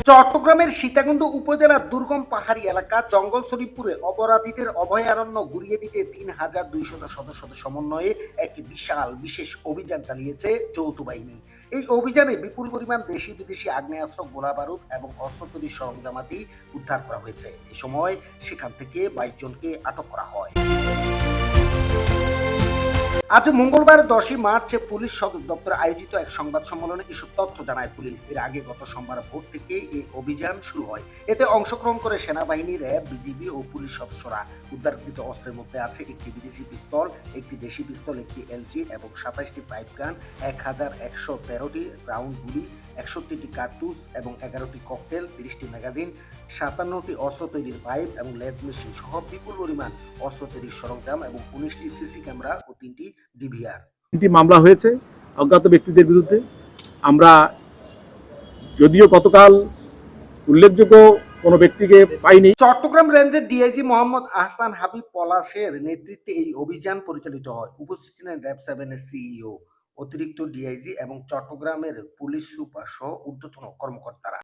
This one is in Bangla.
চট্টগ্রামের সীতাকুণ্ড উপজেলার দুর্গম পাহাড়ি এলাকা জঙ্গল শরীফপুরে অপরাধীদের অভয়ারণ্য ঘুরিয়ে দিতে ৩,২০০ সদস্যদের সমন্বয়ে এক বিশেষ অভিযান চালিয়েছে যৌথ বাহিনী। এই অভিযানে বিপুল পরিমাণ দেশি বিদেশি আগ্নেয়াস্ত্র, গোলা বারুদ এবং অস্ত্র তৈরির সরঞ্জামাদি উদ্ধার করা হয়েছে। এ সময় সেখান থেকে ২২ জনকে আটক করা হয়। আজ মঙ্গলবার ১০ই মার্চ পুলিশ সদর দপ্তরে আয়োজিত এক সংবাদ সম্মেলনে এসব তথ্য জানায় পুলিশ। এর আগে গত সোমবার ভোর থেকে এই অভিযান শুরু হয়। এতে অংশগ্রহণ করে সেনাবাহিনী, র্যাব, বিজিবি ও পুলিশ সদস্যরা। উদ্ধারকৃত অস্ত্রের মধ্যে আছে একটি বিদেশি পিস্তল, একটি দেশি পিস্তল, একটি এলজি এবং ২৭টি পাইপ গান, ১,১১৩টি রাউন্ড গুলি, ৬১টি কার্তুজ এবং ১১টি ককটেল, ৩০টি ম্যাগাজিন, ৫৭টি অস্ত্র তৈরির পাইপ এবং লেদ মেশিন সহ বিপুল পরিমাণ অস্ত্র তৈরির সরঞ্জাম এবং ১৯টি সিসি ক্যামেরা ও ৩টি ডিভিআর। ৩টি মামলা হয়েছে অজ্ঞাত ব্যক্তিদের বিরুদ্ধে। আমরা যদিও গতকাল উল্লেখযোগ্য কোনো ব্যক্তিকে পাইনি। চট্টগ্রাম রেঞ্জের ডিআইজি মোহাম্মদ আহসান হাবিব পলাশের নেতৃত্বে এই অভিযান পরিচালিত হয়। উপস্থিত ছিলেন র্যাব 7 এর সিইও, অতিরিক্ত ডিআইজি এবং চট্টগ্রামের পুলিশ সুপার সহ ঊর্ধ্বতন কর্মকর্তারা।